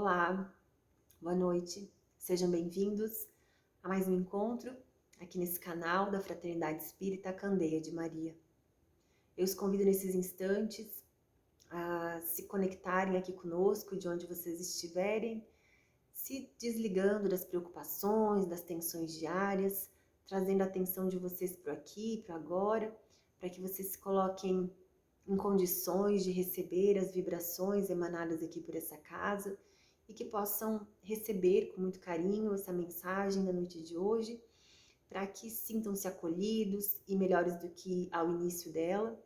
Olá, boa noite, sejam bem-vindos a mais um encontro aqui nesse canal da Fraternidade Espírita Candeia de Maria. Eu os convido nesses instantes a se conectarem aqui conosco, de onde vocês estiverem, se desligando das preocupações, das tensões diárias, trazendo a atenção de vocês para aqui, para agora, para que vocês se coloquem em condições de receber as vibrações emanadas aqui por essa casa e que possam receber com muito carinho essa mensagem da noite de hoje, para que sintam-se acolhidos e melhores do que ao início dela,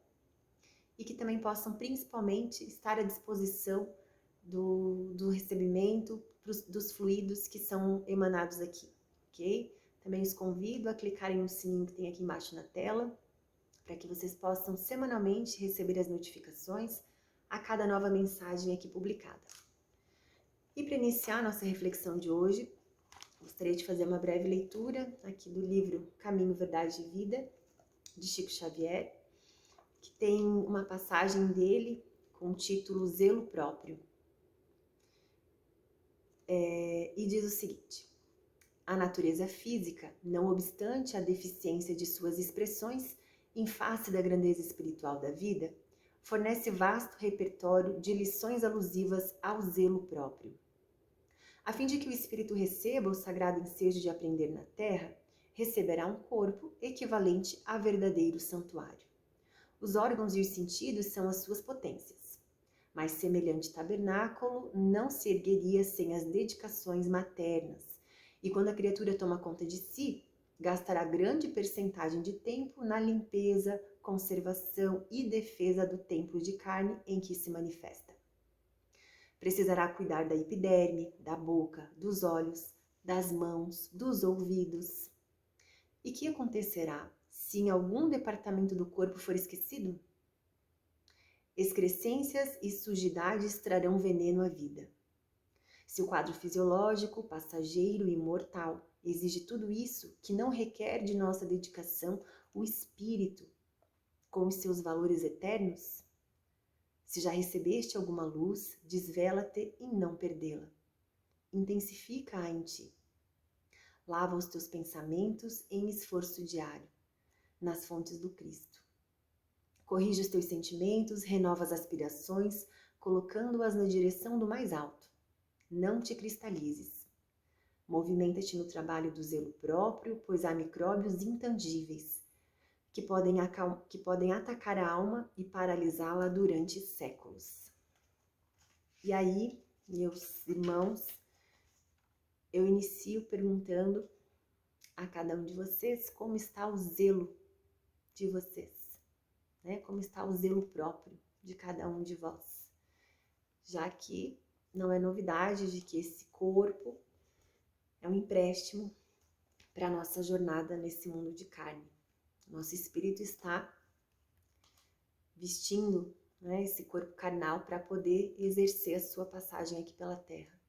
e que também possam principalmente estar à disposição do recebimento dos fluidos que são emanados aqui, ok? Também os convido a clicarem no sininho que tem aqui embaixo na tela, para que vocês possam semanalmente receber as notificações a cada nova mensagem aqui publicada. E para iniciar nossa reflexão de hoje, gostaria de fazer uma breve leitura aqui do livro Caminho, Verdade e Vida, de Chico Xavier, que tem uma passagem dele com o título Zelo Próprio. E diz o seguinte: a natureza física, não obstante a deficiência de suas expressões em face da grandeza espiritual da vida, fornece vasto repertório de lições alusivas ao zelo próprio. A fim de que o espírito receba o sagrado ensejo de aprender na terra, receberá um corpo equivalente a verdadeiro santuário. Os órgãos e os sentidos são as suas potências, mas semelhante tabernáculo não se ergueria sem as dedicações maternas, e quando a criatura toma conta de si, gastará grande percentagem de tempo na limpeza, conservação e defesa do templo de carne em que se manifesta. Precisará cuidar da epiderme, da boca, dos olhos, das mãos, dos ouvidos. E que acontecerá se em algum departamento do corpo for esquecido? Excrescências e sujidades trarão veneno à vida. Se o quadro fisiológico, passageiro e mortal, exige tudo isso que não requer de nossa dedicação o espírito, com os seus valores eternos, se já recebeste alguma luz, desvela-te em não perdê-la. Intensifica-a em ti. Lava os teus pensamentos em esforço diário, nas fontes do Cristo. Corrige os teus sentimentos, renova as aspirações, colocando-as na direção do mais alto. Não te cristalizes. Movimenta-te no trabalho do zelo próprio, pois há micróbios intangíveis que podem atacar a alma e paralisá-la durante séculos. E aí, meus irmãos, eu inicio perguntando a cada um de vocês como está o zelo de vocês, né? Como está o zelo próprio de cada um de vós, já que não é novidade de que esse corpo é um empréstimo para a nossa jornada nesse mundo de carne. Nosso espírito está vestindo, né, esse corpo carnal para poder exercer a sua passagem aqui pela Terra.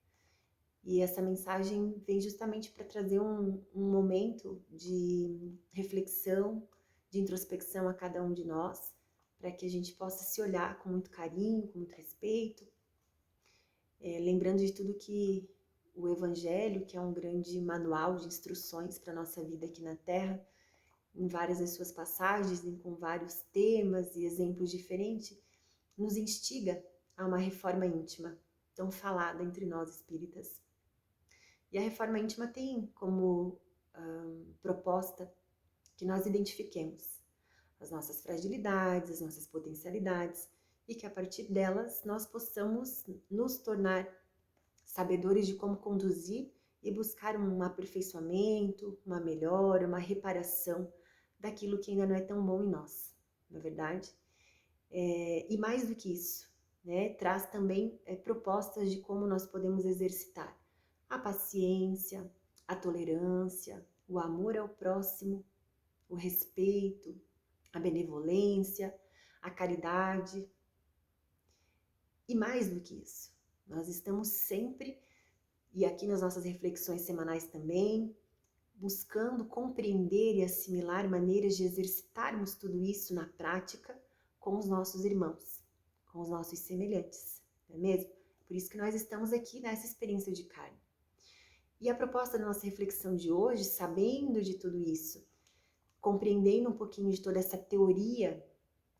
E essa mensagem vem justamente para trazer um momento de reflexão, de introspecção a cada um de nós, para que a gente possa se olhar com muito carinho, com muito respeito, lembrando de tudo que o Evangelho, que é um grande manual de instruções para a nossa vida aqui na Terra, em várias das suas passagens, com vários temas e exemplos diferentes, nos instiga a uma reforma íntima, tão falada entre nós espíritas. E a reforma íntima tem como proposta que nós identifiquemos as nossas fragilidades, as nossas potencialidades, e que a partir delas nós possamos nos tornar sabedores de como conduzir e buscar um aperfeiçoamento, uma melhora, uma reparação daquilo que ainda não é tão bom em nós, não é verdade? E mais do que isso, né, traz também propostas de como nós podemos exercitar a paciência, a tolerância, o amor ao próximo, o respeito, a benevolência, a caridade. E mais do que isso, nós estamos sempre, e aqui nas nossas reflexões semanais também, buscando compreender e assimilar maneiras de exercitarmos tudo isso na prática com os nossos irmãos, com os nossos semelhantes, não é mesmo? Por isso que nós estamos aqui nessa experiência de carne. E a proposta da nossa reflexão de hoje, sabendo de tudo isso, compreendendo um pouquinho de toda essa teoria,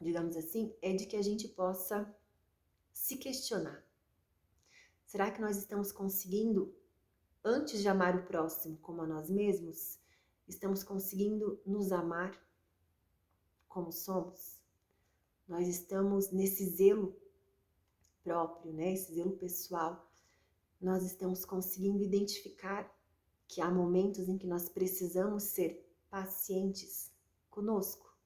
digamos assim, é de que a gente possa se questionar. Será que nós estamos conseguindo, antes de amar o próximo como a nós mesmos, estamos conseguindo nos amar como somos? Nós estamos nesse zelo próprio, né? Esse zelo pessoal. Nós estamos conseguindo identificar que há momentos em que nós precisamos ser pacientes conosco,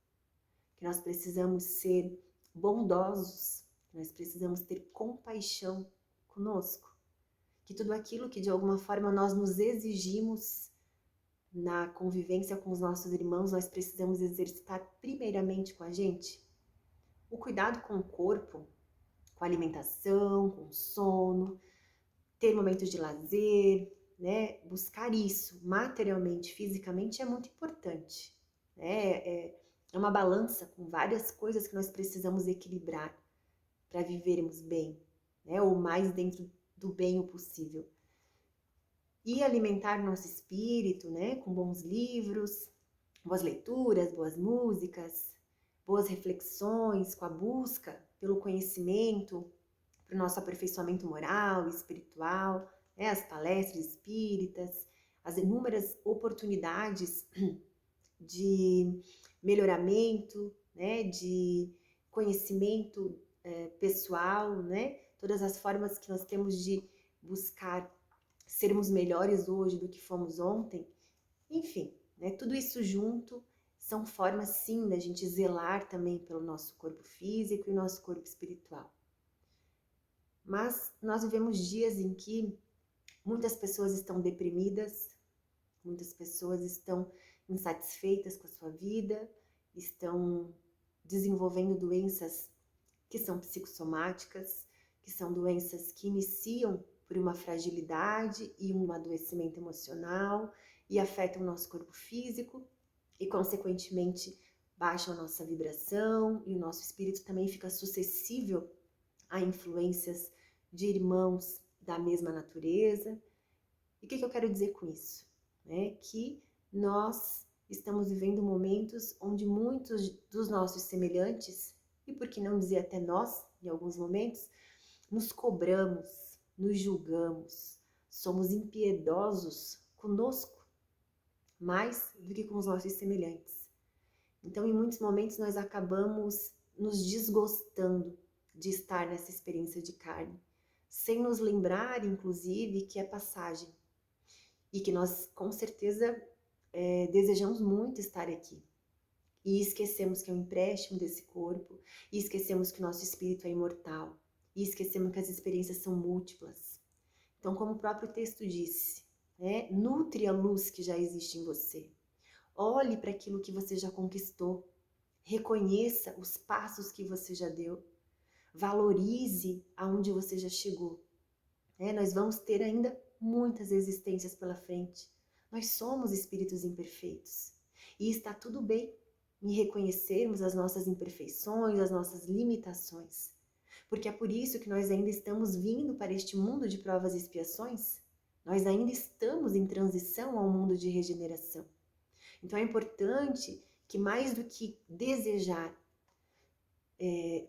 que nós precisamos ser bondosos, que nós precisamos ter compaixão conosco, que tudo aquilo que de alguma forma nós nos exigimos na convivência com os nossos irmãos, nós precisamos exercitar primeiramente com a gente. O cuidado com o corpo, com a alimentação, com o sono, ter momentos de lazer, né? Buscar isso materialmente, fisicamente é muito importante, né? É uma balança com várias coisas que nós precisamos equilibrar para vivermos bem, né? Ou mais dentro do bem o possível. E alimentar nosso espírito, né? Com bons livros, boas leituras, boas músicas, boas reflexões, com a busca pelo conhecimento, para o nosso aperfeiçoamento moral e espiritual, né? As palestras espíritas, as inúmeras oportunidades de melhoramento, né? De conhecimento pessoal, né? Todas as formas que nós temos de buscar sermos melhores hoje do que fomos ontem, enfim, né? Tudo isso junto são formas sim da gente zelar também pelo nosso corpo físico e nosso corpo espiritual. Mas nós vivemos dias em que muitas pessoas estão deprimidas, muitas pessoas estão insatisfeitas com a sua vida, estão desenvolvendo doenças que são psicossomáticas, que são doenças que iniciam por uma fragilidade e um adoecimento emocional e afetam o nosso corpo físico e, consequentemente, baixam a nossa vibração e o nosso espírito também fica suscetível a influências de irmãos da mesma natureza. E o que eu quero dizer com isso? Que nós estamos vivendo momentos onde muitos dos nossos semelhantes, e por que não dizer até nós, em alguns momentos, nos cobramos, nos julgamos, somos impiedosos conosco, mais do que com os nossos semelhantes. Então, em muitos momentos, nós acabamos nos desgostando de estar nessa experiência de carne, sem nos lembrar, inclusive, que é passagem e que nós, com certeza, desejamos muito estar aqui. E esquecemos que é um empréstimo desse corpo, e esquecemos que o nosso espírito é imortal, e esquecemos que as experiências são múltiplas. Então, como o próprio texto disse, né, nutre a luz que já existe em você. Olhe para aquilo que você já conquistou, reconheça os passos que você já deu, valorize aonde você já chegou. Nós vamos ter ainda muitas existências pela frente. Nós somos espíritos imperfeitos. E está tudo bem em reconhecermos as nossas imperfeições, as nossas limitações. Porque é por isso que nós ainda estamos vindo para este mundo de provas e expiações. Nós ainda estamos em transição ao mundo de regeneração. Então é importante que, mais do que desejar,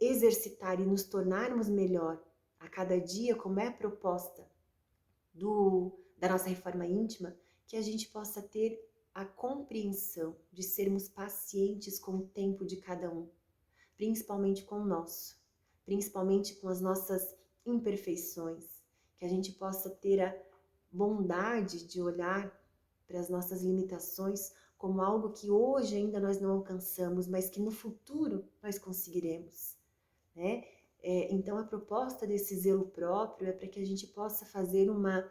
exercitar e nos tornarmos melhor a cada dia, como é a proposta da nossa reforma íntima, que a gente possa ter a compreensão de sermos pacientes com o tempo de cada um, principalmente com o nosso, principalmente com as nossas imperfeições, que a gente possa ter a bondade de olhar para as nossas limitações como algo que hoje ainda nós não alcançamos, mas que no futuro nós conseguiremos, né? Então a proposta desse zelo próprio é para que a gente possa fazer uma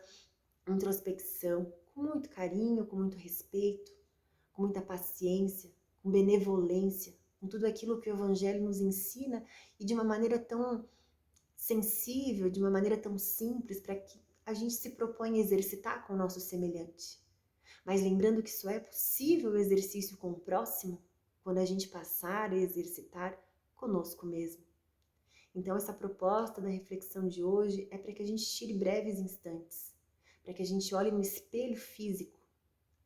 introspecção com muito carinho, com muito respeito, com muita paciência, com benevolência, com tudo aquilo que o Evangelho nos ensina e de uma maneira tão sensível, de uma maneira tão simples, para que a gente se proponha a exercitar com o nosso semelhante. Mas lembrando que só é possível o exercício com o próximo quando a gente passar a exercitar conosco mesmo. Então, essa proposta da reflexão de hoje é para que a gente tire breves instantes, para que a gente olhe no espelho físico,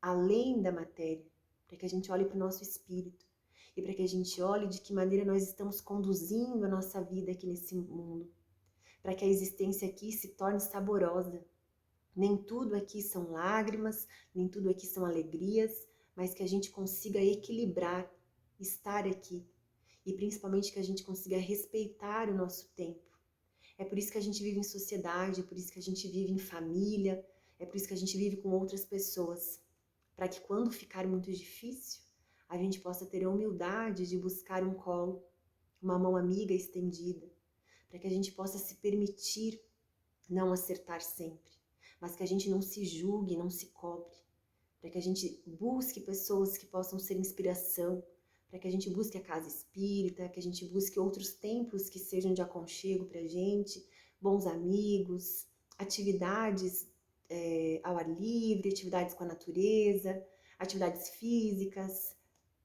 além da matéria, para que a gente olhe para o nosso espírito e para que a gente olhe de que maneira nós estamos conduzindo a nossa vida aqui nesse mundo, para que a existência aqui se torne saborosa. Nem tudo aqui são lágrimas, nem tudo aqui são alegrias, mas que a gente consiga equilibrar, estar aqui e principalmente que a gente consiga respeitar o nosso tempo. É por isso que a gente vive em sociedade, é por isso que a gente vive em família, é por isso que a gente vive com outras pessoas, para que quando ficar muito difícil, a gente possa ter a humildade de buscar um colo, uma mão amiga estendida, para que a gente possa se permitir não acertar sempre, mas que a gente não se julgue, não se cobre, para que a gente busque pessoas que possam ser inspiração, para que a gente busque a casa espírita, que a gente busque outros templos que sejam de aconchego para a gente, bons amigos, atividades ao ar livre, atividades com a natureza, atividades físicas,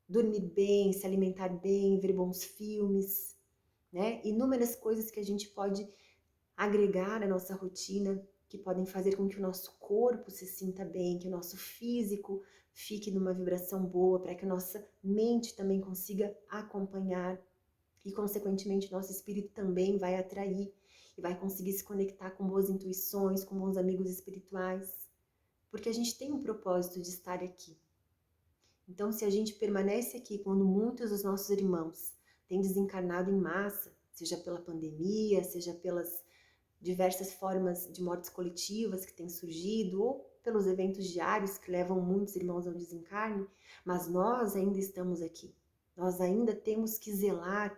dormir bem, se alimentar bem, ver bons filmes, né? Inúmeras coisas que a gente pode agregar à nossa rotina, que podem fazer com que o nosso corpo se sinta bem, que o nosso físico fique numa vibração boa, para que a nossa mente também consiga acompanhar e, consequentemente, nosso espírito também vai atrair e vai conseguir se conectar com boas intuições, com bons amigos espirituais, porque a gente tem um propósito de estar aqui. Então, se a gente permanece aqui quando muitos dos nossos irmãos têm desencarnado em massa, seja pela pandemia, seja pelas diversas formas de mortes coletivas que têm surgido, ou pelos eventos diários que levam muitos irmãos ao desencarne, mas nós ainda estamos aqui. Nós ainda temos que zelar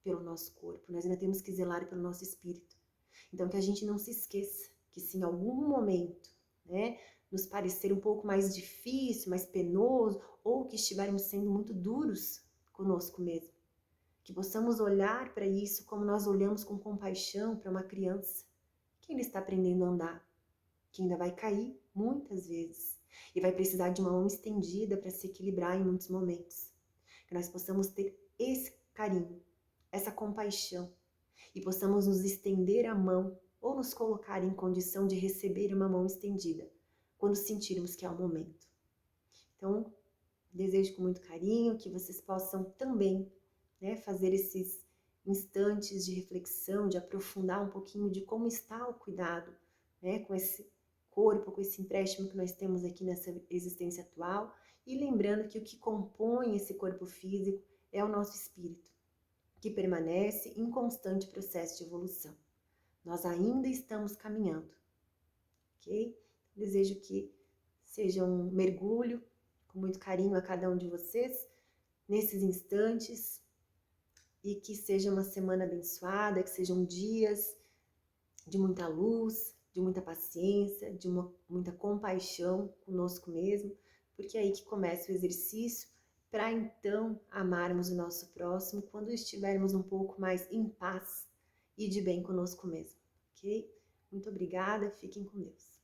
pelo nosso corpo, nós ainda temos que zelar pelo nosso espírito. Então, que a gente não se esqueça que se em algum momento, né, nos parecer um pouco mais difícil, mais penoso, ou que estivermos sendo muito duros conosco mesmo, que possamos olhar para isso como nós olhamos com compaixão para uma criança que ainda está aprendendo a andar, que ainda vai cair muitas vezes e vai precisar de uma mão estendida para se equilibrar em muitos momentos. Que nós possamos ter esse carinho, essa compaixão e possamos nos estender a mão ou nos colocar em condição de receber uma mão estendida quando sentirmos que é o momento. Então, desejo com muito carinho que vocês possam também, né, fazer esses instantes de reflexão, de aprofundar um pouquinho de como está o cuidado, né, com esse corpo, com esse empréstimo que nós temos aqui nessa existência atual, e lembrando que o que compõe esse corpo físico é o nosso espírito, que permanece em constante processo de evolução. Nós ainda estamos caminhando, ok? Desejo que seja um mergulho com muito carinho a cada um de vocês nesses instantes e que seja uma semana abençoada, que sejam dias de muita luz, de muita paciência, de muita compaixão conosco mesmo, porque é aí que começa o exercício para então amarmos o nosso próximo quando estivermos um pouco mais em paz e de bem conosco mesmo, ok? Muito obrigada, fiquem com Deus.